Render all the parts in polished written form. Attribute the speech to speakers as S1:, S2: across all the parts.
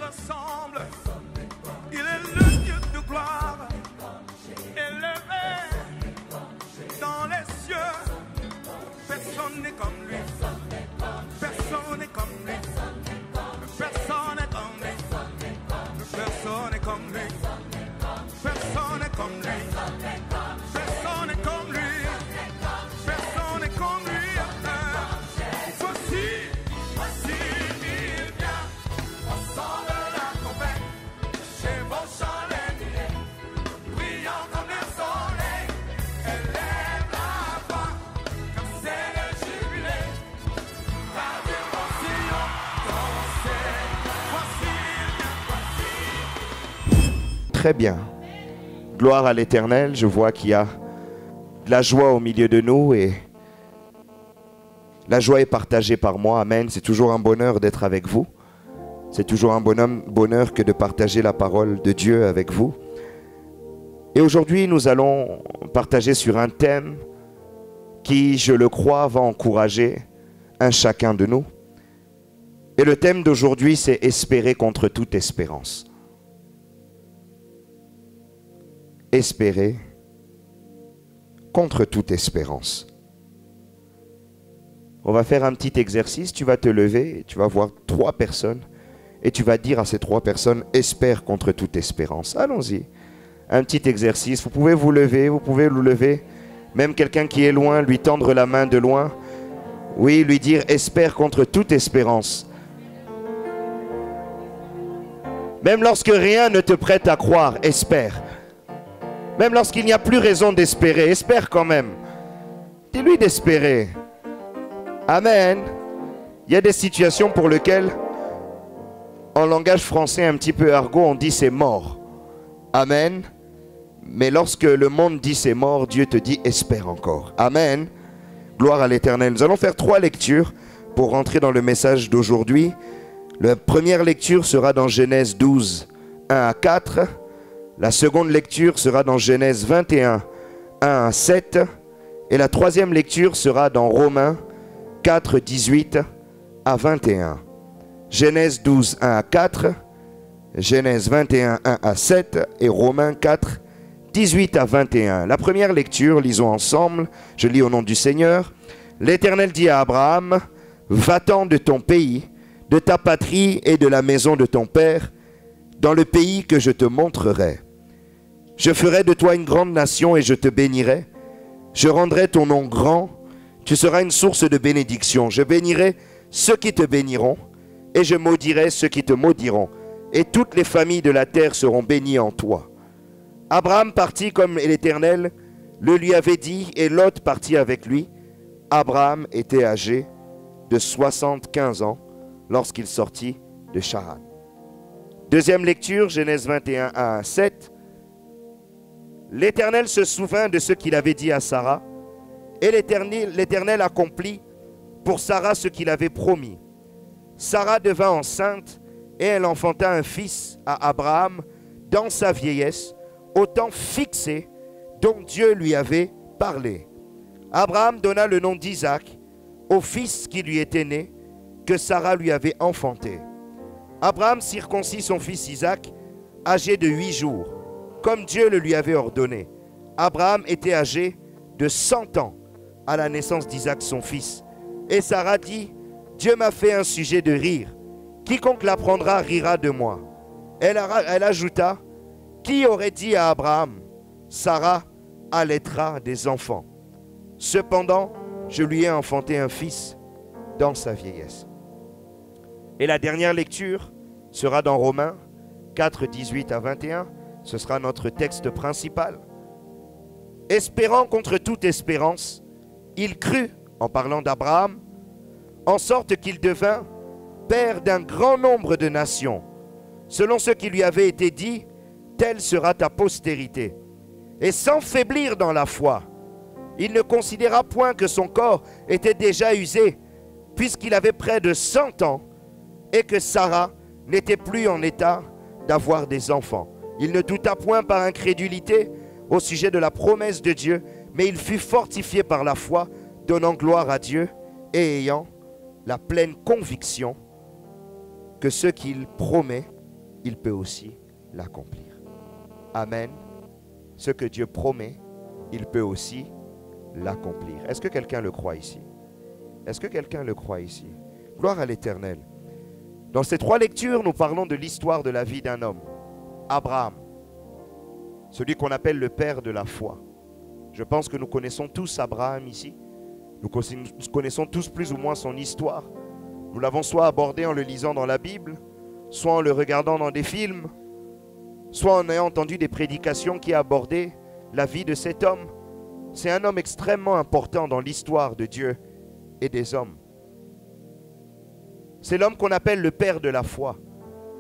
S1: ressemble. Il est le Dieu de gloire, élevé dans les cieux. Personne n'est comme lui. Personne n'est comme lui. Personne n'est comme lui. Personne n'est comme lui. Personne n'est comme lui. Personne n'est comme lui. Personne n'est comme lui. Voici, il vient. Au son de la trompette, chez vos chandeliers, brillant comme le soleil, élève la voix, comme c'est le jubilé. Radio Sion, dansez, voici, il vient.
S2: Très bien. Gloire à l'Éternel. Je vois qu'il y a de la joie au milieu de nous et la joie est partagée par moi. Amen. C'est toujours un bonheur d'être avec vous. C'est toujours un bonheur que de partager la parole de Dieu avec vous. Et aujourd'hui, nous allons partager sur un thème qui, je le crois, va encourager un chacun de nous. Et le thème d'aujourd'hui, c'est espérer contre toute espérance. Espérer contre toute espérance. On va faire un petit exercice. Tu vas te lever, tu vas voir 3 personnes et tu vas dire à ces 3 personnes, espère contre toute espérance. Allons-y. Un petit exercice. Vous pouvez vous lever. Même quelqu'un qui est loin, lui tendre la main de loin. Oui, lui dire, espère contre toute espérance. Même lorsque rien ne te prête à croire, espère. Même lorsqu'il n'y a plus raison d'espérer, espère quand même. Dis-lui d'espérer. Amen. Il y a des situations pour lesquelles, en langage français un petit peu argot, on dit c'est mort. Amen. Mais lorsque le monde dit c'est mort, Dieu te dit espère encore. Amen. Gloire à l'Éternel. Nous allons faire 3 lectures pour rentrer dans le message d'aujourd'hui. La première lecture sera dans Genèse 12, 1 à 4. La seconde lecture sera dans Genèse 21, 1 à 7. Et la troisième lecture sera dans Romains 4, 18 à 21. Genèse 12, 1 à 4. Genèse 21, 1 à 7. Et Romains 4, 18 à 21. La première lecture, lisons ensemble. Je lis au nom du Seigneur. L'Éternel dit à Abraham, va-t'en de ton pays, de ta patrie et de la maison de ton père, dans le pays que je te montrerai. Je ferai de toi une grande nation et je te bénirai. Je rendrai ton nom grand. Tu seras une source de bénédiction. Je bénirai ceux qui te béniront et je maudirai ceux qui te maudiront. Et toutes les familles de la terre seront bénies en toi. Abraham partit comme l'Éternel le lui avait dit et Lot partit avec lui. Abraham était âgé de 75 ans lorsqu'il sortit de Charan. Deuxième lecture, Genèse 21, 1 à 7. L'Éternel se souvint de ce qu'il avait dit à Sarah, et l'Éternel accomplit pour Sarah ce qu'il avait promis. Sarah devint enceinte, et elle enfanta un fils à Abraham dans sa vieillesse, au temps fixé dont Dieu lui avait parlé. Abraham donna le nom d'Isaac au fils qui lui était né, que Sarah lui avait enfanté. Abraham circoncit son fils Isaac, âgé de 8 jours, comme Dieu le lui avait ordonné. Abraham était âgé de 100 ans à la naissance d'Isaac son fils. Et Sarah dit, Dieu m'a fait un sujet de rire. Quiconque l'apprendra rira de moi. Elle ajouta, qui aurait dit à Abraham, Sarah allaitera des enfants. Cependant, je lui ai enfanté un fils dans sa vieillesse. Et la dernière lecture sera dans Romains 4, 18 à 21. Ce sera notre texte principal. Espérant contre toute espérance, il crut, en parlant d'Abraham, en sorte qu'il devint père d'un grand nombre de nations. Selon ce qui lui avait été dit, telle sera ta postérité. Et sans faiblir dans la foi, il ne considéra point que son corps était déjà usé, puisqu'il avait près de 100 ans, et que Sarah n'était plus en état d'avoir des enfants. Il ne douta point par incrédulité au sujet de la promesse de Dieu, mais il fut fortifié par la foi, donnant gloire à Dieu et ayant la pleine conviction que ce qu'il promet, il peut aussi l'accomplir. Amen. Ce que Dieu promet, il peut aussi l'accomplir. Est-ce que quelqu'un le croit ici? Est-ce que quelqu'un le croit ici? Gloire à l'Éternel. Dans ces 3 lectures, nous parlons de l'histoire de la vie d'un homme, Abraham, celui qu'on appelle le père de la foi. Je pense que nous connaissons tous Abraham ici. Nous connaissons tous plus ou moins son histoire. Nous l'avons soit abordé en le lisant dans la Bible, soit en le regardant dans des films, soit en ayant entendu des prédications qui abordaient la vie de cet homme. C'est un homme extrêmement important dans l'histoire de Dieu et des hommes. C'est l'homme qu'on appelle le père de la foi.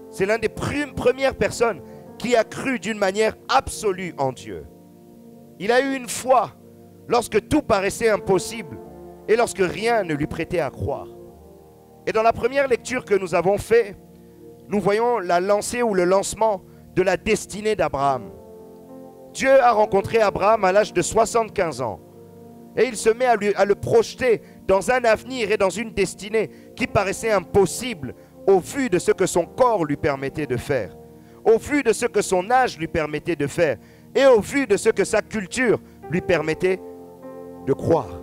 S2: C'est l'une des premières personnes qui a cru d'une manière absolue en Dieu. Il a eu une foi lorsque tout paraissait impossible et lorsque rien ne lui prêtait à croire. Et dans la première lecture que nous avons faite, nous voyons la lancée ou le lancement de la destinée d'Abraham. Dieu a rencontré Abraham à l'âge de 75 ans. Et il se met à le projeter dans un avenir et dans une destinée qui paraissait impossible au vu de ce que son corps lui permettait de faire, au vu de ce que son âge lui permettait de faire et au vu de ce que sa culture lui permettait de croire.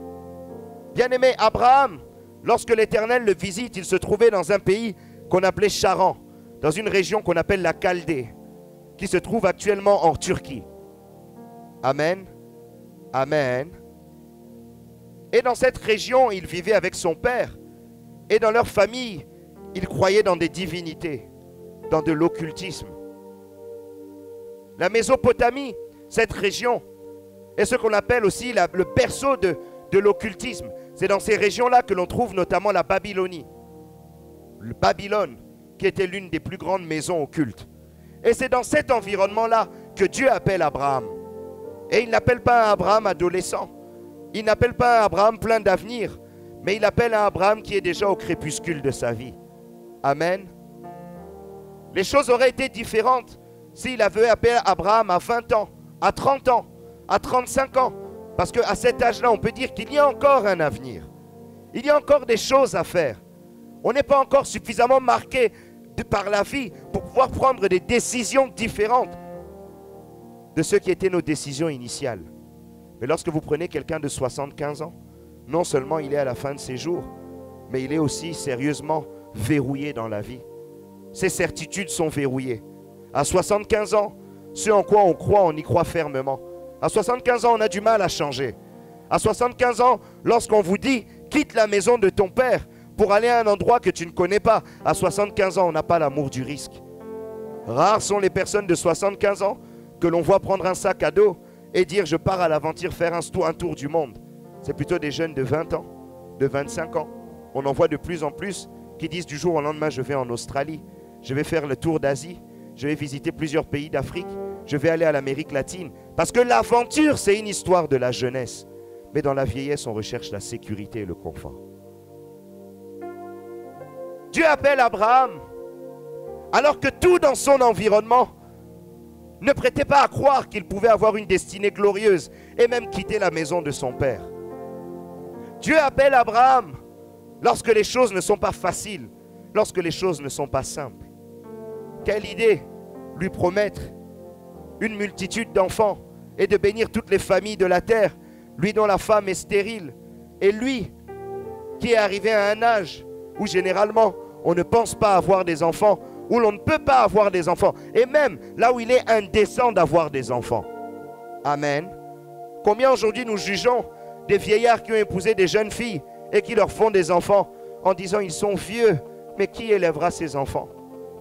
S2: Bien-aimé, Abraham, lorsque l'Éternel le visite, il se trouvait dans un pays qu'on appelait Charan, dans une région qu'on appelle la Chaldée, qui se trouve actuellement en Turquie. Amen. Amen. Et dans cette région, il vivait avec son père. Et dans leur famille, ils croyaient dans des divinités, dans de l'occultisme. La Mésopotamie, cette région, est ce qu'on appelle aussi le berceau de l'occultisme. C'est dans ces régions-là que l'on trouve notamment la Babylonie. Le Babylone, qui était l'une des plus grandes maisons occultes. Et c'est dans cet environnement-là que Dieu appelle Abraham. Et il n'appelle pas un Abraham adolescent. Il n'appelle pas un Abraham plein d'avenir. Mais il appelle un Abraham qui est déjà au crépuscule de sa vie. Amen. Les choses auraient été différentes s'il avait appelé Abraham à 20 ans, à 30 ans, à 35 ans. Parce qu'à cet âge-là, on peut dire qu'il y a encore un avenir. Il y a encore des choses à faire. On n'est pas encore suffisamment marqué par la vie pour pouvoir prendre des décisions différentes de ce qui étaient nos décisions initiales. Mais lorsque vous prenez quelqu'un de 75 ans, non seulement il est à la fin de ses jours, mais il est aussi sérieusement verrouillé dans la vie. Ses certitudes sont verrouillées. À 75 ans, ce en quoi on croit, on y croit fermement. À 75 ans, on a du mal à changer. À 75 ans, lorsqu'on vous dit « quitte la maison de ton père pour aller à un endroit que tu ne connais pas », à 75 ans, on n'a pas l'amour du risque. Rares sont les personnes de 75 ans que l'on voit prendre un sac à dos et dire « je pars à l'aventure faire un tour du monde ». C'est plutôt des jeunes de 20 ans, de 25 ans. On en voit de plus en plus qui disent du jour au lendemain « je vais en Australie, je vais faire le tour d'Asie, je vais visiter plusieurs pays d'Afrique, je vais aller à l'Amérique latine ». Parce que l'aventure, c'est une histoire de la jeunesse. Mais dans la vieillesse, on recherche la sécurité et le confort. Dieu appelle Abraham, alors que tout dans son environnement ne prêtait pas à croire qu'il pouvait avoir une destinée glorieuse et même quitter la maison de son père. Dieu appelle Abraham lorsque les choses ne sont pas faciles, lorsque les choses ne sont pas simples. Quelle idée lui promettre une multitude d'enfants et de bénir toutes les familles de la terre, lui dont la femme est stérile, et lui qui est arrivé à un âge où généralement on ne pense pas avoir des enfants, où l'on ne peut pas avoir des enfants, et même là où il est indécent d'avoir des enfants. Amen. Combien aujourd'hui nous jugeons des vieillards qui ont épousé des jeunes filles et qui leur font des enfants en disant ils sont vieux, mais qui élèvera ces enfants?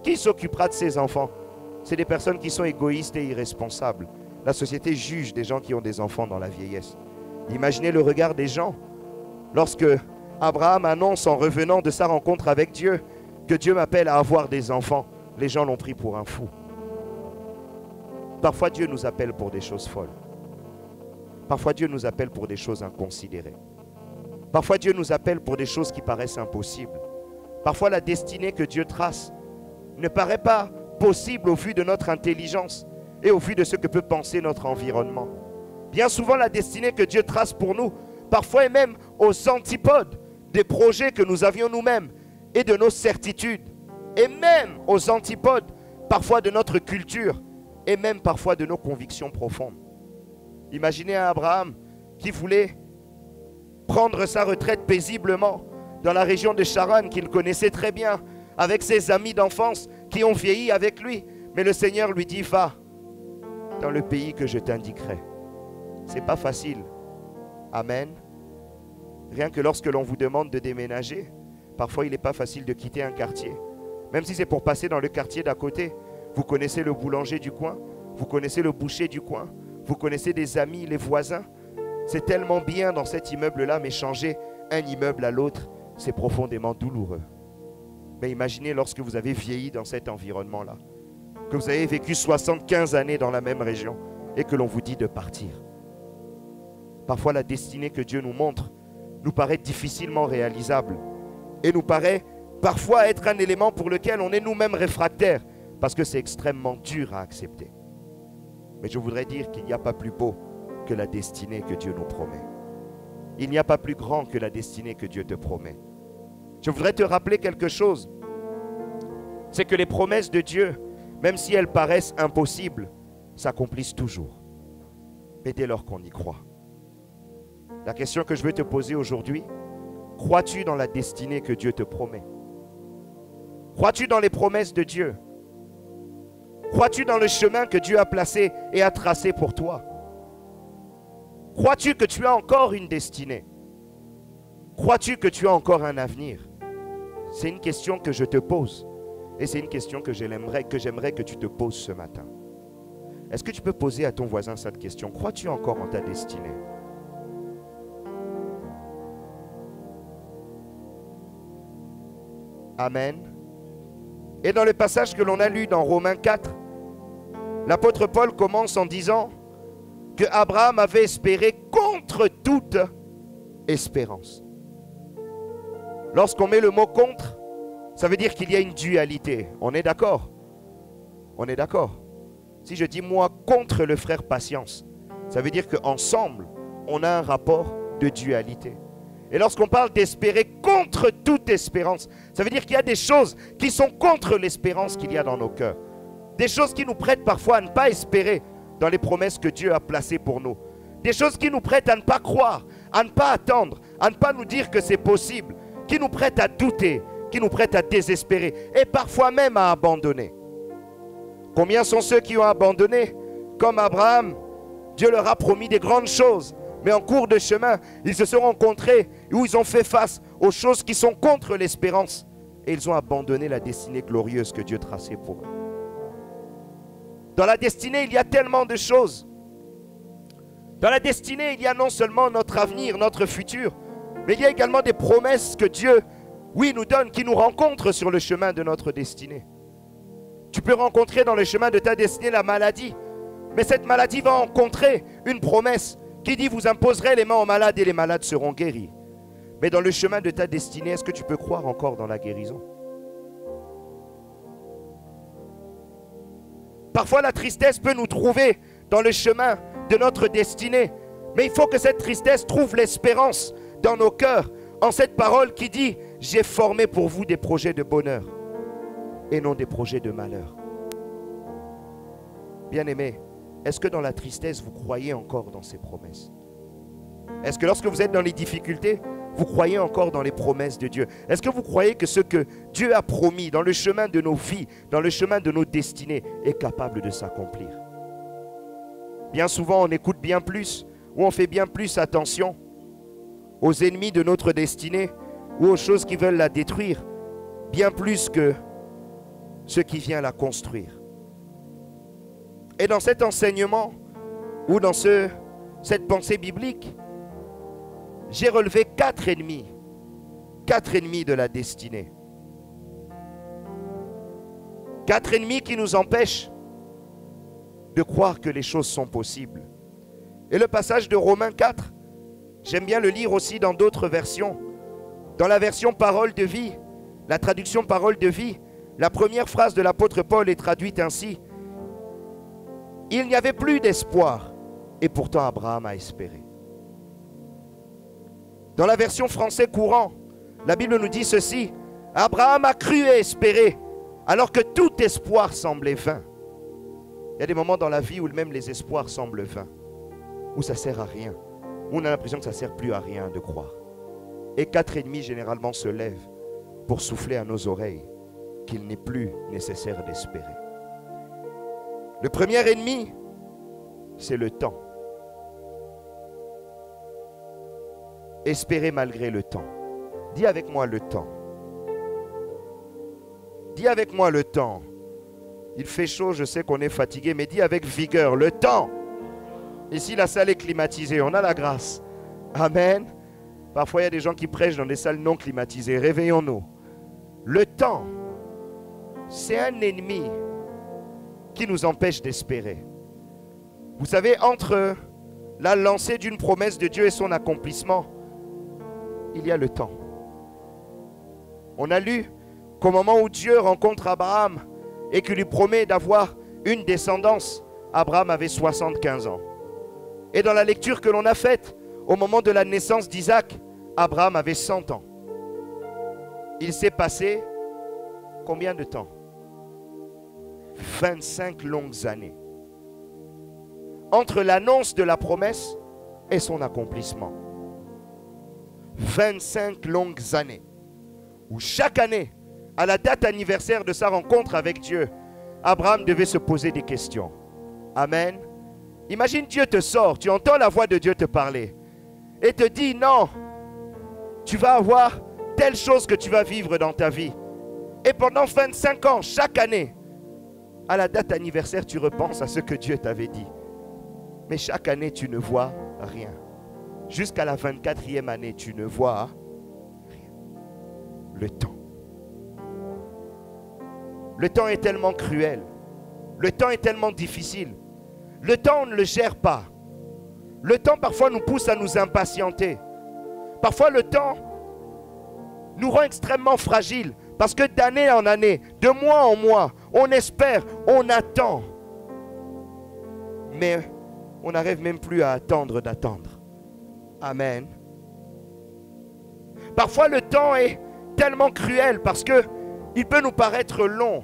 S2: Qui s'occupera de ces enfants? C'est des personnes qui sont égoïstes et irresponsables. La société juge des gens qui ont des enfants dans la vieillesse. Imaginez le regard des gens lorsque Abraham annonce en revenant de sa rencontre avec Dieu que Dieu m'appelle à avoir des enfants. Les gens l'ont pris pour un fou. Parfois Dieu nous appelle pour des choses folles. Parfois Dieu nous appelle pour des choses inconsidérées. Parfois Dieu nous appelle pour des choses qui paraissent impossibles. Parfois la destinée que Dieu trace ne paraît pas possible au vu de notre intelligence et au vu de ce que peut penser notre environnement. Bien souvent la destinée que Dieu trace pour nous, parfois est même aux antipodes des projets que nous avions nous-mêmes et de nos certitudes, et même aux antipodes parfois de notre culture et même parfois de nos convictions profondes. Imaginez un Abraham qui voulait prendre sa retraite paisiblement dans la région de Charan qu'il connaissait très bien, avec ses amis d'enfance qui ont vieilli avec lui. Mais le Seigneur lui dit, va dans le pays que je t'indiquerai. C'est pas facile. Amen. Rien que lorsque l'on vous demande de déménager, parfois il n'est pas facile de quitter un quartier. Même si c'est pour passer dans le quartier d'à côté. Vous connaissez le boulanger du coin, vous connaissez le boucher du coin, vous connaissez des amis, les voisins. C'est tellement bien dans cet immeuble-là, mais changer un immeuble à l'autre, c'est profondément douloureux. Mais imaginez lorsque vous avez vieilli dans cet environnement-là, que vous avez vécu 75 années dans la même région et que l'on vous dit de partir. Parfois, la destinée que Dieu nous montre nous paraît difficilement réalisable et nous paraît parfois être un élément pour lequel on est nous-mêmes réfractaires parce que c'est extrêmement dur à accepter. Mais je voudrais dire qu'il n'y a pas plus beau que la destinée que Dieu nous promet. Il n'y a pas plus grand que la destinée que Dieu te promet. Je voudrais te rappeler quelque chose. C'est que les promesses de Dieu, même si elles paraissent impossibles, s'accomplissent toujours. Mais dès lors qu'on y croit. La question que je veux te poser aujourd'hui, crois-tu dans la destinée que Dieu te promet? Crois-tu dans les promesses de Dieu? Crois-tu dans le chemin que Dieu a placé et a tracé pour toi? Crois-tu que tu as encore une destinée? Crois-tu que tu as encore un avenir? C'est une question que je te pose. Et c'est une question que j'aimerais que tu te poses ce matin. Est-ce que tu peux poser à ton voisin cette question? Crois-tu encore en ta destinée? Amen. Et dans le passage que l'on a lu dans Romains 4, l'apôtre Paul commence en disant que Abraham avait espéré contre toute espérance. Lorsqu'on met le mot contre, ça veut dire qu'il y a une dualité. On est d'accord? On est d'accord. Si je dis moi contre le frère Patience, ça veut dire qu'ensemble, on a un rapport de dualité. Et lorsqu'on parle d'espérer contre toute espérance, ça veut dire qu'il y a des choses qui sont contre l'espérance qu'il y a dans nos cœurs. Des choses qui nous prêtent parfois à ne pas espérer dans les promesses que Dieu a placées pour nous. Des choses qui nous prêtent à ne pas croire, à ne pas attendre, à ne pas nous dire que c'est possible, qui nous prêtent à douter, qui nous prêtent à désespérer et parfois même à abandonner. Combien sont ceux qui ont abandonné? Comme Abraham, Dieu leur a promis des grandes choses. Mais en cours de chemin, ils se sont rencontrés où ils ont fait face aux choses qui sont contre l'espérance. Et ils ont abandonné la destinée glorieuse que Dieu traçait pour eux. Dans la destinée, il y a tellement de choses. Dans la destinée, il y a non seulement notre avenir, notre futur, mais il y a également des promesses que Dieu, oui, nous donne, qui nous rencontrent sur le chemin de notre destinée. Tu peux rencontrer dans le chemin de ta destinée la maladie, mais cette maladie va rencontrer une promesse qui dit vous imposerez les mains aux malades et les malades seront guéris. Mais dans le chemin de ta destinée, est-ce que tu peux croire encore dans la guérison? Parfois la tristesse peut nous trouver dans le chemin de notre destinée. Mais il faut que cette tristesse trouve l'espérance dans nos cœurs, en cette parole qui dit j'ai formé pour vous des projets de bonheur et non des projets de malheur. Bien-aimés, est-ce que dans la tristesse, vous croyez encore dans ces promesses? Est-ce que lorsque vous êtes dans les difficultés, vous croyez encore dans les promesses de Dieu? Est-ce que vous croyez que ce que Dieu a promis dans le chemin de nos vies, dans le chemin de nos destinées, est capable de s'accomplir? Bien souvent, on écoute bien plus, ou on fait bien plus attention aux ennemis de notre destinée, ou aux choses qui veulent la détruire, bien plus que ce qui vient la construire. Et dans cet enseignement, ou dans cette pensée biblique, j'ai relevé 4 ennemis de la destinée. 4 ennemis qui nous empêchent de croire que les choses sont possibles. Et le passage de Romains 4, j'aime bien le lire aussi dans d'autres versions. Dans la version Parole de vie, la traduction Parole de vie, la première phrase de l'apôtre Paul est traduite ainsi. Il n'y avait plus d'espoir, et pourtant Abraham a espéré. Dans la version français courant, la Bible nous dit ceci. Abraham a cru et espéré, Alors que tout espoir semblait vain. Il y a des moments dans la vie où même les espoirs semblent vains, où ça ne sert à rien, où on a l'impression que ça ne sert plus à rien de croire. Et 4 ennemis généralement se lèvent pour souffler à nos oreilles qu'il n'est plus nécessaire d'espérer. Le premier ennemi, c'est le temps. Espérer malgré le temps. Dis avec moi le temps. Dis avec moi le temps. Il fait chaud, je sais qu'on est fatigué, mais dis avec vigueur le temps. Ici, la salle est climatisée, on a la grâce. Amen. Parfois, il y a des gens qui prêchent dans des salles non climatisées. Réveillons-nous. Le temps, c'est un ennemi qui nous empêche d'espérer. Vous savez, entre la lancée d'une promesse de Dieu et son accomplissement, il y a le temps. On a lu qu'au moment où Dieu rencontre Abraham et qu'il lui promet d'avoir une descendance, Abraham avait 75 ans. Et dans la lecture que l'on a faite, au moment de la naissance d'Isaac, Abraham avait 100 ans. Il s'est passé combien de temps? 25 longues années. Entre l'annonce de la promesse et son accomplissement. 25 longues années. Où chaque année, à la date anniversaire de sa rencontre avec Dieu, Abraham devait se poser des questions. Amen. Imagine Dieu te sort, tu entends la voix de Dieu te parler et te dit non, tu vas avoir telle chose que tu vas vivre dans ta vie. Et pendant 25 ans, chaque année, à la date anniversaire, tu repenses à ce que Dieu t'avait dit. Mais chaque année, tu ne vois rien. Jusqu'à la 24e année, tu ne vois rien. Le temps. Le temps est tellement cruel. Le temps est tellement difficile. Le temps, on ne le gère pas. Le temps, parfois, nous pousse à nous impatienter. Parfois, le temps nous rend extrêmement fragiles. Parce que d'année en année, de mois en mois, on espère, on attend. Mais on n'arrive même plus à attendre d'attendre. Amen. Parfois, le temps est tellement cruel parce que il peut nous paraître long.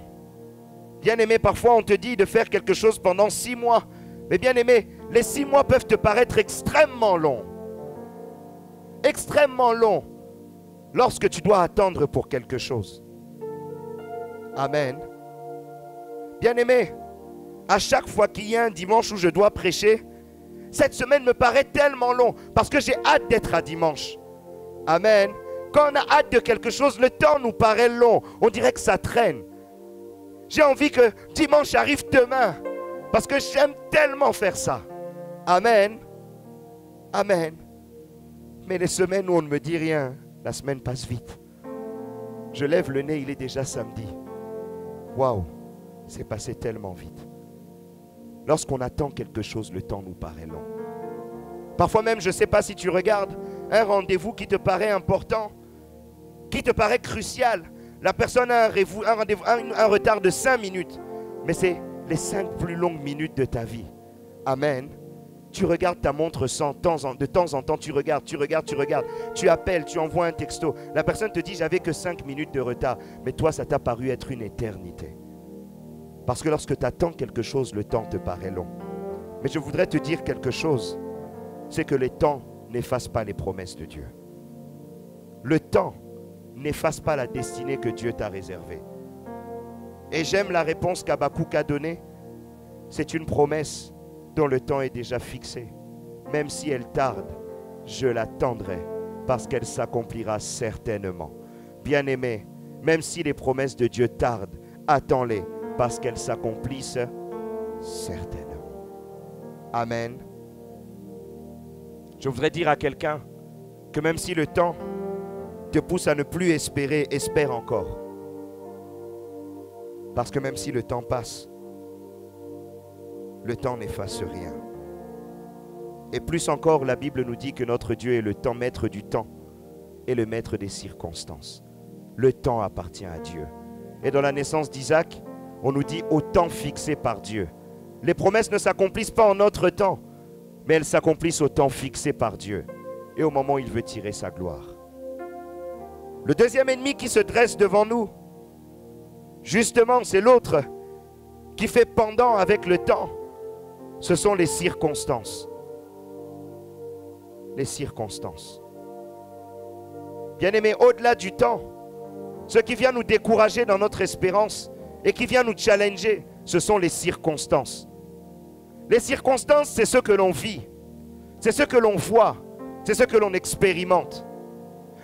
S2: Bien-aimé, parfois on te dit de faire quelque chose pendant 6 mois. Mais bien-aimé, les 6 mois peuvent te paraître extrêmement longs. Extrêmement longs lorsque tu dois attendre pour quelque chose. Amen. Bien-aimé, à chaque fois qu'il y a un dimanche où je dois prêcher, cette semaine me paraît tellement long parce que j'ai hâte d'être à dimanche. Amen. Quand on a hâte de quelque chose, le temps nous paraît long. On dirait que ça traîne. J'ai envie que dimanche arrive demain. Parce que j'aime tellement faire ça. Amen. Amen. Mais les semaines où on ne me dit rien, la semaine passe vite. Je lève le nez, il est déjà samedi. Waouh, c'est passé tellement vite. Lorsqu'on attend quelque chose, le temps nous paraît long. Parfois même, je ne sais pas si tu regardes un rendez-vous qui te paraît important, qui te paraît crucial. La personne a un retard de 5 minutes, mais c'est les 5 plus longues minutes de ta vie. Amen. Tu regardes ta montre de temps en temps, tu regardes, tu appelles, tu envoies un texto. La personne te dit, j'avais que 5 minutes de retard, mais toi, ça t'a paru être une éternité. Parce que lorsque tu attends quelque chose, le temps te paraît long. Mais je voudrais te dire quelque chose, c'est que le temps n'efface pas les promesses de Dieu. Le temps n'efface pas la destinée que Dieu t'a réservée. Et j'aime la réponse qu'Habakkuk a donnée. C'est une promesse dont le temps est déjà fixé. Même si elle tarde, je l'attendrai parce qu'elle s'accomplira certainement. Bien-aimé, même si les promesses de Dieu tardent, attends-les parce qu'elles s'accomplissent certainement. Amen. Je voudrais dire à quelqu'un que même si le temps te pousse à ne plus espérer, espère encore. Parce que même si le temps passe, le temps n'efface rien. Et plus encore, la Bible nous dit que notre Dieu est le temps, maître du temps et le maître des circonstances. Le temps appartient à Dieu. Et dans la naissance d'Isaac, on nous dit au temps fixé par Dieu. Les promesses ne s'accomplissent pas en notre temps, mais elles s'accomplissent au temps fixé par Dieu et au moment où il veut tirer sa gloire. Le deuxième ennemi qui se dresse devant nous, Justement, c'est l'autre qui fait pendant avec le temps. Ce sont les circonstances. Les circonstances. Bien-aimés, au-delà du temps, ce qui vient nous décourager dans notre espérance et qui vient nous challenger, ce sont les circonstances. Les circonstances, c'est ce que l'on vit, c'est ce que l'on voit, c'est ce que l'on expérimente.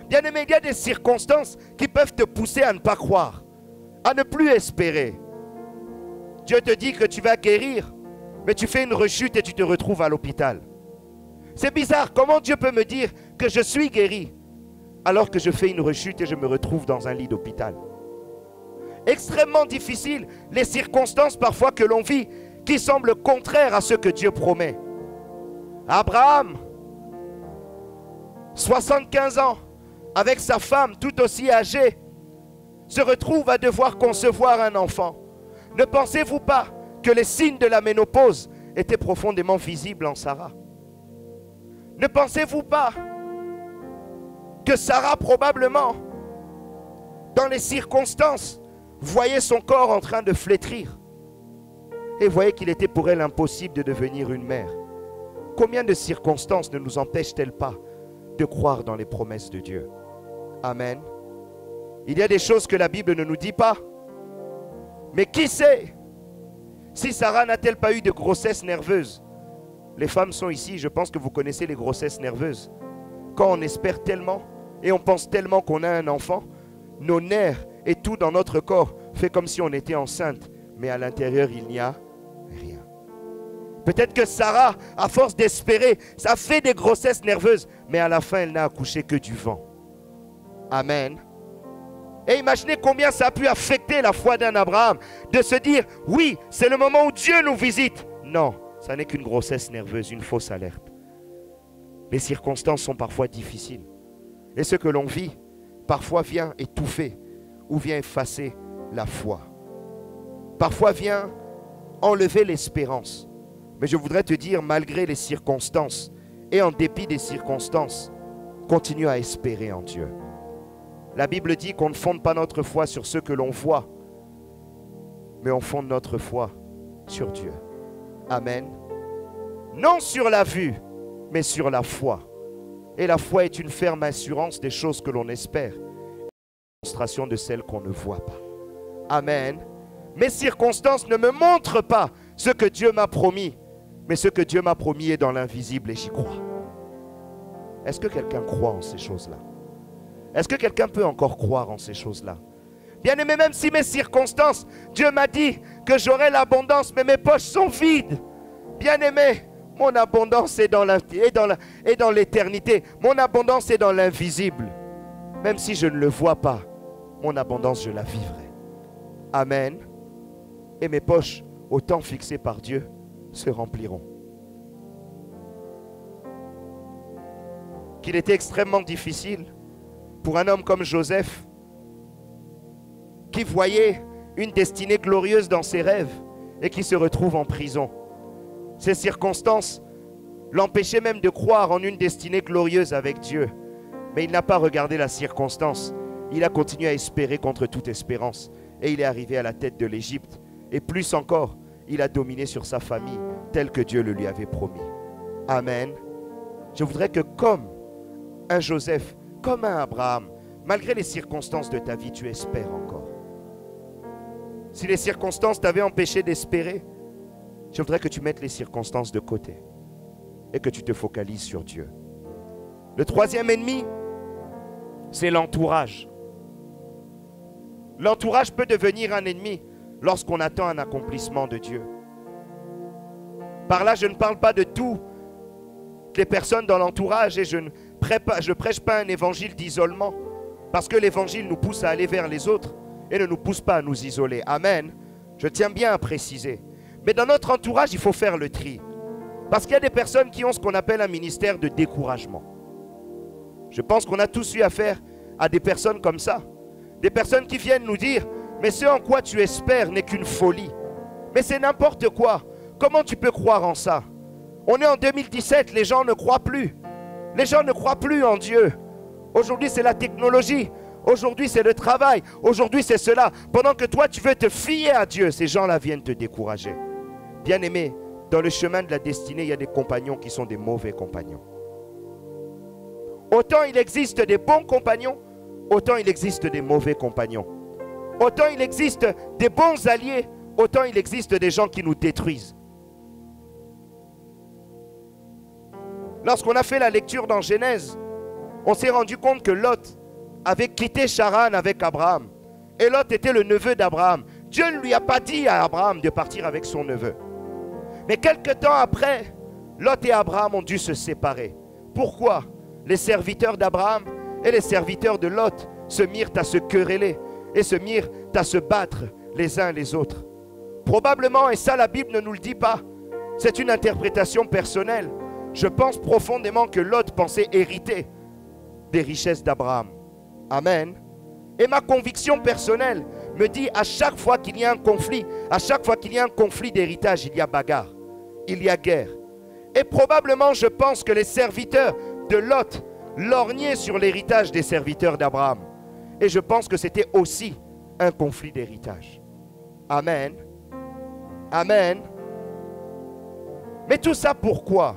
S2: Bien-aimés, il y a des circonstances qui peuvent te pousser à ne pas croire, à ne plus espérer. Dieu te dit que tu vas guérir, mais tu fais une rechute et tu te retrouves à l'hôpital. C'est bizarre, comment Dieu peut me dire que je suis guéri alors que je fais une rechute et je me retrouve dans un lit d'hôpital? Extrêmement difficile, les circonstances parfois que l'on vit qui semblent contraires à ce que Dieu promet. Abraham, 75 ans, avec sa femme tout aussi âgée, se retrouve à devoir concevoir un enfant. Ne pensez-vous pas que les signes de la ménopause étaient profondément visibles en Sarah? Ne pensez-vous pas que Sarah probablement, dans les circonstances, voyait son corps en train de flétrir et voyait qu'il était pour elle impossible de devenir une mère? Combien de circonstances ne nous empêchent-elles pas de croire dans les promesses de Dieu? Amen. Il y a des choses que la Bible ne nous dit pas. Mais qui sait si Sarah n'a-t-elle pas eu de grossesse nerveuse? Les femmes sont ici, je pense que vous connaissez les grossesses nerveuses. Quand on espère tellement et on pense tellement qu'on a un enfant, nos nerfs et tout dans notre corps fait comme si on était enceinte, mais à l'intérieur il n'y a rien. Peut-être que Sarah, à force d'espérer, ça fait des grossesses nerveuses, mais à la fin elle n'a accouché que du vent. Amen. Et imaginez combien ça a pu affecter la foi d'un Abraham, de se dire, oui, c'est le moment où Dieu nous visite. Non, ça n'est qu'une grossesse nerveuse, une fausse alerte. Les circonstances sont parfois difficiles. Et ce que l'on vit, parfois vient étouffer ou vient effacer la foi. Parfois vient enlever l'espérance. Mais je voudrais te dire, malgré les circonstances et en dépit des circonstances, continue à espérer en Dieu. La Bible dit qu'on ne fonde pas notre foi sur ce que l'on voit, mais on fonde notre foi sur Dieu. Amen. Non sur la vue, mais sur la foi. Et la foi est une ferme assurance des choses que l'on espère, une démonstration de celles qu'on ne voit pas. Amen. Mes circonstances ne me montrent pas ce que Dieu m'a promis, mais ce que Dieu m'a promis est dans l'invisible et j'y crois. Est-ce que quelqu'un croit en ces choses-là? Est-ce que quelqu'un peut encore croire en ces choses-là? Bien-aimé, même si mes circonstances, Dieu m'a dit que j'aurai l'abondance, mais mes poches sont vides. Bien-aimé, mon abondance est dans l'éternité. Mon abondance est dans l'invisible. Même si je ne le vois pas, mon abondance, je la vivrai. Amen. Et mes poches, au temps fixé par Dieu, se rempliront. Qu'il était extrêmement difficile pour un homme comme Joseph, qui voyait une destinée glorieuse dans ses rêves et qui se retrouve en prison. Ces circonstances l'empêchaient même de croire en une destinée glorieuse avec Dieu. Mais il n'a pas regardé la circonstance. Il a continué à espérer contre toute espérance. Et il est arrivé à la tête de l'Égypte. Et plus encore, il a dominé sur sa famille tel que Dieu le lui avait promis. Amen. Je voudrais que comme un Joseph, comme un Abraham, malgré les circonstances de ta vie, tu espères encore. Si les circonstances t'avaient empêché d'espérer, je voudrais que tu mettes les circonstances de côté et que tu te focalises sur Dieu. Le troisième ennemi, c'est l'entourage. L'entourage peut devenir un ennemi lorsqu'on attend un accomplissement de Dieu. Par là, je ne parle pas de toutes les personnes dans l'entourage et je ne prêche pas un évangile d'isolement, parce que l'évangile nous pousse à aller vers les autres et ne nous pousse pas à nous isoler. Amen. Je tiens bien à préciser. Mais dans notre entourage, il faut faire le tri. Parce qu'il y a des personnes qui ont ce qu'on appelle un ministère de découragement. Je pense qu'on a tous eu affaire à des personnes comme ça. Des personnes qui viennent nous dire, mais ce en quoi tu espères n'est qu'une folie. Mais c'est n'importe quoi. Comment tu peux croire en ça? On est en 2017, les gens ne croient plus. Les gens ne croient plus en Dieu. Aujourd'hui, c'est la technologie. Aujourd'hui, c'est le travail. Aujourd'hui, c'est cela. Pendant que toi, tu veux te fier à Dieu, ces gens-là viennent te décourager. Bien-aimé, dans le chemin de la destinée, il y a des compagnons qui sont des mauvais compagnons. Autant il existe des bons compagnons, autant il existe des mauvais compagnons. Autant il existe des bons alliés, autant il existe des gens qui nous détruisent. Lorsqu'on a fait la lecture dans Genèse, on s'est rendu compte que Lot avait quitté Charan avec Abraham. Et Lot était le neveu d'Abraham. Dieu ne lui a pas dit à Abraham de partir avec son neveu. Mais quelque temps après, Lot et Abraham ont dû se séparer. Pourquoi? Les serviteurs d'Abraham et les serviteurs de Lot se mirent à se quereller et se mirent à se battre les uns les autres. Probablement, et ça la Bible ne nous le dit pas, c'est une interprétation personnelle. Je pense profondément que Lot pensait hériter des richesses d'Abraham. Amen. Et ma conviction personnelle me dit à chaque fois qu'il y a un conflit, à chaque fois qu'il y a un conflit d'héritage, il y a bagarre, il y a guerre. Et probablement, je pense que les serviteurs de Lot lorgnaient sur l'héritage des serviteurs d'Abraham. Et je pense que c'était aussi un conflit d'héritage. Amen. Amen. Mais tout ça pourquoi?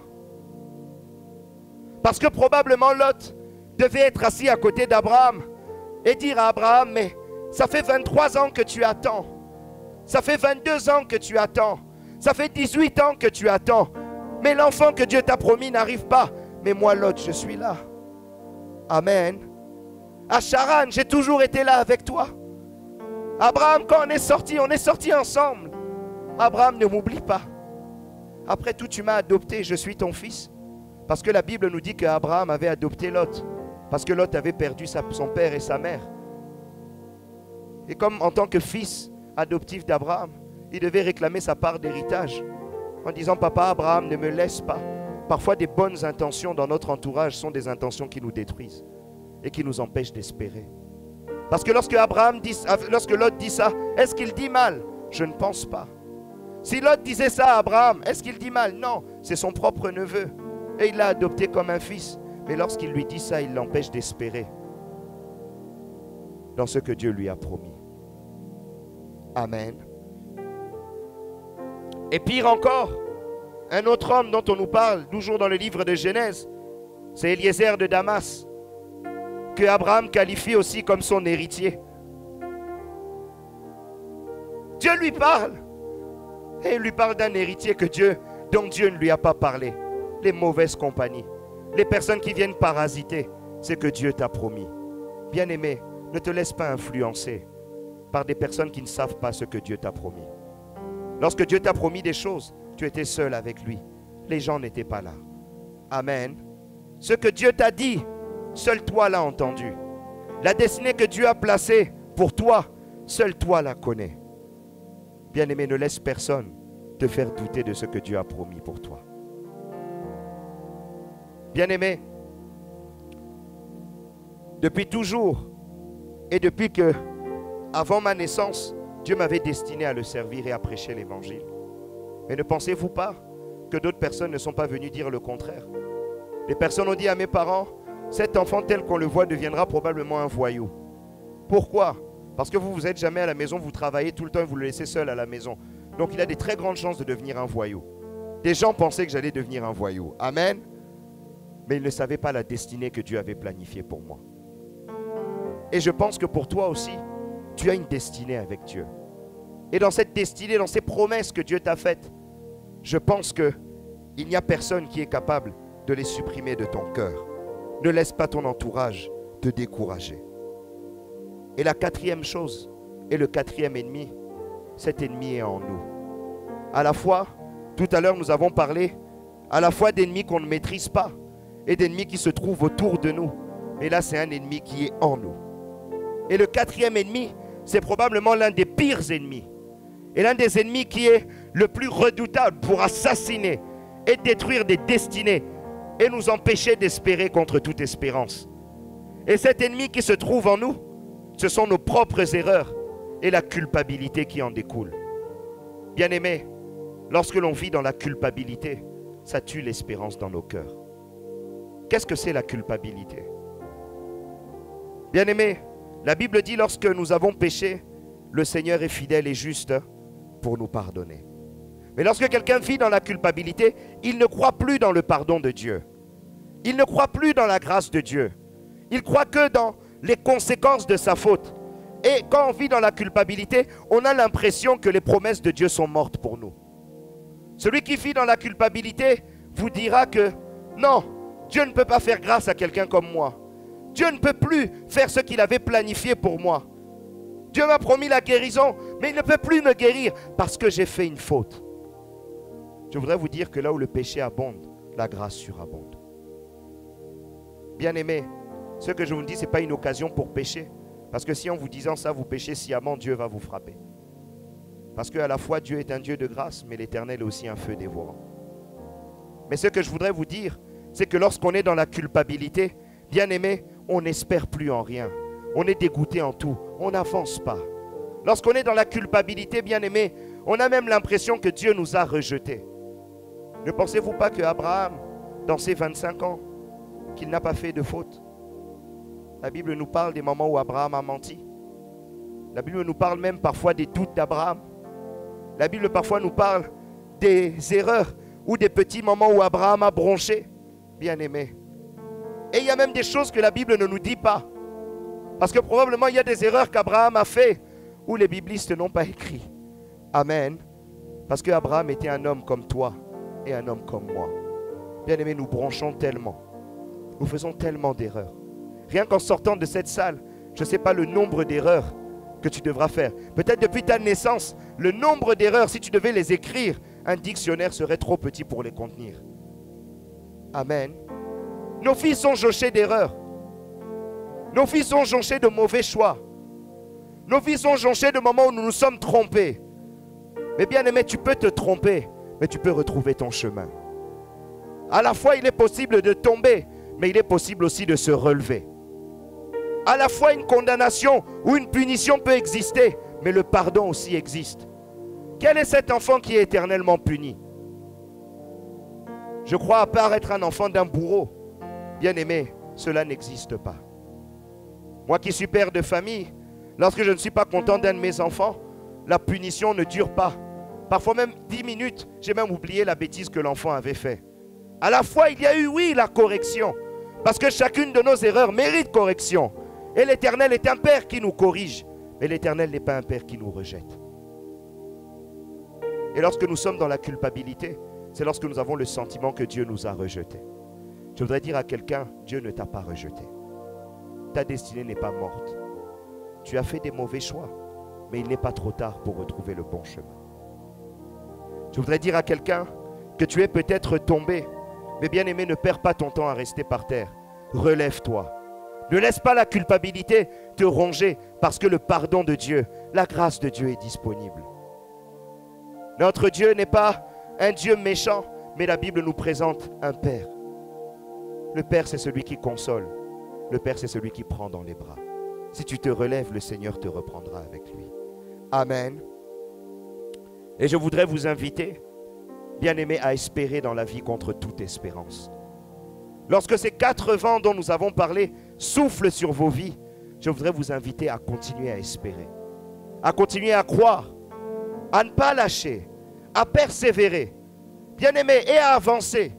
S2: Parce que probablement Lot devait être assis à côté d'Abraham et dire à Abraham, mais ça fait 23 ans que tu attends. Ça fait 22 ans que tu attends. Ça fait 18 ans que tu attends. Mais l'enfant que Dieu t'a promis n'arrive pas. Mais moi, Lot, je suis là. Amen. À Charan, j'ai toujours été là avec toi. Abraham, quand on est sortis ensemble. Abraham, ne m'oublie pas. Après tout, tu m'as adopté, je suis ton fils. Parce que la Bible nous dit qu'Abraham avait adopté Lot. Parce que Lot avait perdu son père et sa mère. Et comme en tant que fils adoptif d'Abraham, il devait réclamer sa part d'héritage. En disant, papa Abraham, ne me laisse pas. Parfois, des bonnes intentions dans notre entourage sont des intentions qui nous détruisent et qui nous empêchent d'espérer. Parce que lorsque Lot dit ça, est-ce qu'il dit mal? Je ne pense pas. Si Lot disait ça à Abraham, est-ce qu'il dit mal? Non, c'est son propre neveu. Et il l'a adopté comme un fils. Mais lorsqu'il lui dit ça, il l'empêche d'espérer dans ce que Dieu lui a promis. Amen. Et pire encore, un autre homme dont on nous parle, toujours dans le livre de Genèse, c'est Eliezer de Damas, que Abraham qualifie aussi comme son héritier. Dieu lui parle. Et il lui parle d'un héritier dont Dieu ne lui a pas parlé. Les mauvaises compagnies, les personnes qui viennent parasiter ce que Dieu t'a promis. Bien-aimé, ne te laisse pas influencer par des personnes qui ne savent pas ce que Dieu t'a promis. Lorsque Dieu t'a promis des choses, tu étais seul avec lui. Les gens n'étaient pas là. Amen. Ce que Dieu t'a dit, seul toi l'as entendu. La destinée que Dieu a placée pour toi, seul toi la connais. Bien-aimé, ne laisse personne te faire douter de ce que Dieu a promis pour toi. Bien-aimé, depuis toujours et depuis que, avant ma naissance, Dieu m'avait destiné à le servir et à prêcher l'évangile. Mais ne pensez-vous pas que d'autres personnes ne sont pas venues dire le contraire? Les personnes ont dit à mes parents, cet enfant tel qu'on le voit deviendra probablement un voyou. Pourquoi? Parce que vous n'êtes jamais à la maison, vous travaillez tout le temps et vous le laissez seul à la maison. Donc il a des très grandes chances de devenir un voyou. Des gens pensaient que j'allais devenir un voyou. Amen. Mais ils ne savaient pas la destinée que Dieu avait planifiée pour moi. Et je pense que pour toi aussi, tu as une destinée avec Dieu. Et dans cette destinée, dans ces promesses que Dieu t'a faites, je pense qu'il n'y a personne qui est capable de les supprimer de ton cœur. Ne laisse pas ton entourage te décourager. Et la quatrième chose, et le quatrième ennemi, cet ennemi est en nous. À la fois, tout à l'heure nous avons parlé, à la fois d'ennemis qu'on ne maîtrise pas, et d'ennemis qui se trouvent autour de nous. Mais là, c'est un ennemi qui est en nous. Et le quatrième ennemi, c'est probablement l'un des pires ennemis. Et l'un des ennemis qui est le plus redoutable pour assassiner et détruire des destinées et nous empêcher d'espérer contre toute espérance. Et cet ennemi qui se trouve en nous, ce sont nos propres erreurs et la culpabilité qui en découle. Bien-aimés, lorsque l'on vit dans la culpabilité, ça tue l'espérance dans nos cœurs. Qu'est-ce que c'est la culpabilité? Bien-aimés, La Bible dit lorsque nous avons péché, le Seigneur est fidèle et juste pour nous pardonner. Mais lorsque quelqu'un vit dans la culpabilité, il ne croit plus dans le pardon de Dieu. Il ne croit plus dans la grâce de Dieu. Il croit que dans les conséquences de sa faute. Et quand on vit dans la culpabilité, on a l'impression que les promesses de Dieu sont mortes pour nous. Celui qui vit dans la culpabilité vous dira que non, Dieu ne peut pas faire grâce à quelqu'un comme moi. Dieu ne peut plus faire ce qu'il avait planifié pour moi. Dieu m'a promis la guérison, mais il ne peut plus me guérir parce que j'ai fait une faute. Je voudrais vous dire que là où le péché abonde, la grâce surabonde. Bien-aimés, ce que je vous dis, ce n'est pas une occasion pour pécher. Parce que si en vous disant ça, vous péchez sciemment, Dieu va vous frapper. Parce qu'à la fois, Dieu est un Dieu de grâce, mais l'Éternel est aussi un feu dévorant. Mais ce que je voudrais vous dire, c'est que lorsqu'on est dans la culpabilité, bien-aimés, on n'espère plus en rien. On est dégoûté en tout. On n'avance pas. Lorsqu'on est dans la culpabilité, bien-aimés, on a même l'impression que Dieu nous a rejetés. Ne pensez-vous pas que Abraham, dans ses 25 ans, qu'il n'a pas fait de faute? La Bible nous parle des moments où Abraham a menti. La Bible nous parle même parfois des doutes d'Abraham. La Bible parfois nous parle des erreurs ou des petits moments où Abraham a bronché. Bien-aimé. Et il y a même des choses que la Bible ne nous dit pas. Parce que probablement il y a des erreurs qu'Abraham a fait où les biblistes n'ont pas écrit. Amen. Parce qu'Abraham était un homme comme toi et un homme comme moi. Bien-aimé, nous bronchons tellement. Nous faisons tellement d'erreurs. Rien qu'en sortant de cette salle, je ne sais pas le nombre d'erreurs que tu devras faire. Peut-être depuis ta naissance, le nombre d'erreurs, si tu devais les écrire, un dictionnaire serait trop petit pour les contenir. Amen. Nos filles sont jonchées d'erreurs. Nos filles sont jonchées de mauvais choix. Nos filles sont jonchées de moments où nous nous sommes trompés. Mais bien aimé, tu peux te tromper, mais tu peux retrouver ton chemin. À la fois, il est possible de tomber, mais il est possible aussi de se relever. À la fois, une condamnation ou une punition peut exister, mais le pardon aussi existe. Quel est cet enfant qui est éternellement puni? Je crois, à part être un enfant d'un bourreau, bien aimé, cela n'existe pas. Moi qui suis père de famille, lorsque je ne suis pas content d'un de mes enfants, la punition ne dure pas. Parfois même 10 minutes, j'ai même oublié la bêtise que l'enfant avait fait. À la fois, il y a eu, oui, la correction. Parce que chacune de nos erreurs mérite correction. Et l'Éternel est un Père qui nous corrige. Mais l'Éternel n'est pas un Père qui nous rejette. Et lorsque nous sommes dans la culpabilité, c'est lorsque nous avons le sentiment que Dieu nous a rejetés. Je voudrais dire à quelqu'un, Dieu ne t'a pas rejeté. Ta destinée n'est pas morte. Tu as fait des mauvais choix, mais il n'est pas trop tard pour retrouver le bon chemin. Je voudrais dire à quelqu'un que tu es peut-être tombé, mais bien aimé, ne perds pas ton temps à rester par terre. Relève-toi. Ne laisse pas la culpabilité te ronger parce que le pardon de Dieu, la grâce de Dieu est disponible. Notre Dieu n'est pas un Dieu méchant, mais la Bible nous présente un Père. Le Père, c'est celui qui console. Le Père, c'est celui qui prend dans les bras. Si tu te relèves, le Seigneur te reprendra avec lui. Amen. Et je voudrais vous inviter, bien-aimés, à espérer dans la vie contre toute espérance. Lorsque ces 4 vents dont nous avons parlé soufflent sur vos vies, je voudrais vous inviter à continuer à espérer, à continuer à croire, à ne pas lâcher, à persévérer, bien-aimés, et à avancer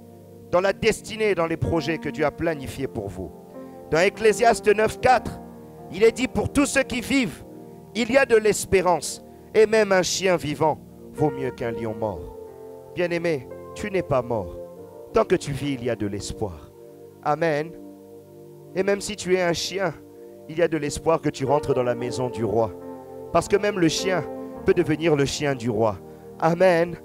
S2: dans la destinée et dans les projets que Dieu a planifiés pour vous. Dans Ecclésiaste 9:4, il est dit, pour tous ceux qui vivent, il y a de l'espérance, et même un chien vivant vaut mieux qu'un lion mort. Bien-aimé, tu n'es pas mort. Tant que tu vis, il y a de l'espoir. Amen. Et même si tu es un chien, il y a de l'espoir que tu rentres dans la maison du roi. Parce que même le chien peut devenir le chien du roi. Amen.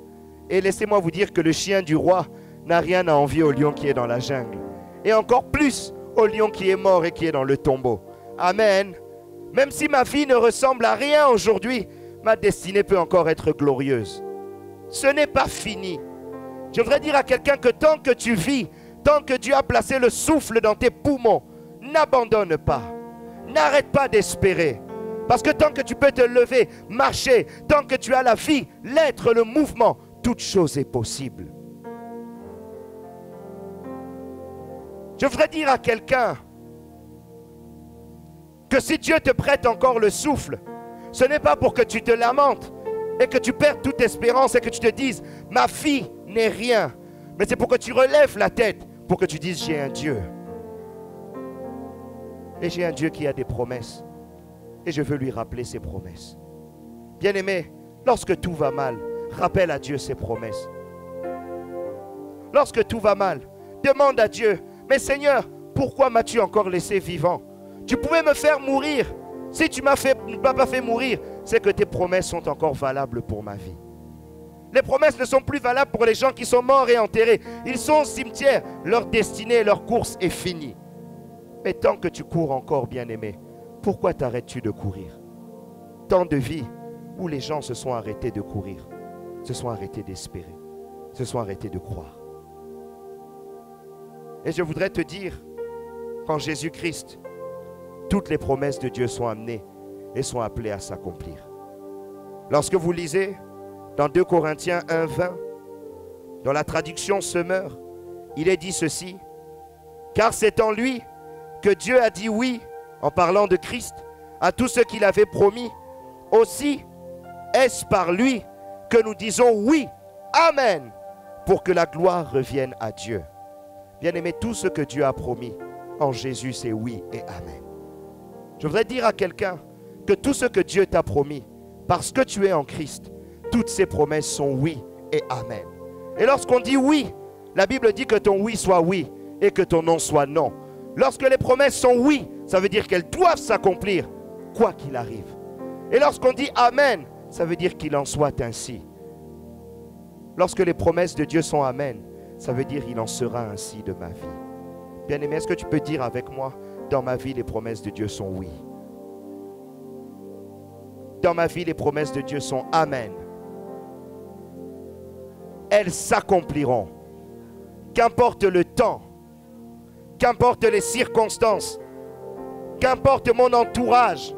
S2: Et laissez-moi vous dire que le chien du roi n'a rien à envier au lion qui est dans la jungle. Et encore plus au lion qui est mort et qui est dans le tombeau. Amen. Même si ma vie ne ressemble à rien aujourd'hui, ma destinée peut encore être glorieuse. Ce n'est pas fini. Je voudrais dire à quelqu'un que tant que tu vis, tant que Dieu a placé le souffle dans tes poumons, n'abandonne pas. N'arrête pas d'espérer. Parce que tant que tu peux te lever, marcher, tant que tu as la vie, l'être, le mouvement, toute chose est possible. Je voudrais dire à quelqu'un que si Dieu te prête encore le souffle, ce n'est pas pour que tu te lamentes et que tu perdes toute espérance et que tu te dises, ma fille n'est rien. Mais c'est pour que tu relèves la tête, pour que tu dises, j'ai un Dieu. Et j'ai un Dieu qui a des promesses. Et je veux lui rappeler ses promesses. Bien-aimé, lorsque tout va mal, rappelle à Dieu ses promesses. Lorsque tout va mal, demande à Dieu, mais Seigneur, pourquoi m'as-tu encore laissé vivant? Tu pouvais me faire mourir. Si tu ne m'as pas fait mourir, c'est que tes promesses sont encore valables pour ma vie. Les promesses ne sont plus valables pour les gens qui sont morts et enterrés. Ils sont au cimetière. Leur destinée, leur course est finie. Mais tant que tu cours encore, bien-aimé, pourquoi t'arrêtes-tu de courir? Tant de vies où les gens se sont arrêtés de courir, se sont arrêtés d'espérer, se sont arrêtés de croire. Et je voudrais te dire qu'en Jésus-Christ, toutes les promesses de Dieu sont amenées et sont appelées à s'accomplir. Lorsque vous lisez dans 2 Corinthiens 1, 20, dans la traduction Semeur, il est dit ceci, car c'est en lui que Dieu a dit oui, en parlant de Christ, à tout ce qu'il avait promis. Aussi, est-ce par lui que nous disons oui, Amen, pour que la gloire revienne à Dieu. Bien-aimé, tout ce que Dieu a promis en Jésus, c'est oui et Amen. Je voudrais dire à quelqu'un que tout ce que Dieu t'a promis, parce que tu es en Christ, toutes ces promesses sont oui et Amen. Et lorsqu'on dit oui, la Bible dit que ton oui soit oui et que ton non soit non. Lorsque les promesses sont oui, ça veut dire qu'elles doivent s'accomplir, quoi qu'il arrive. Et lorsqu'on dit Amen, ça veut dire qu'il en soit ainsi. Lorsque les promesses de Dieu sont Amen, ça veut dire qu'il en sera ainsi de ma vie. Bien-aimé, est-ce que tu peux dire avec moi, dans ma vie, les promesses de Dieu sont oui. Dans ma vie, les promesses de Dieu sont Amen. Elles s'accompliront. Qu'importe le temps, qu'importe les circonstances, qu'importe mon entourage,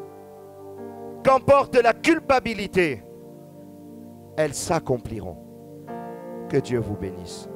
S2: qu'importe la culpabilité, elles s'accompliront. Que Dieu vous bénisse.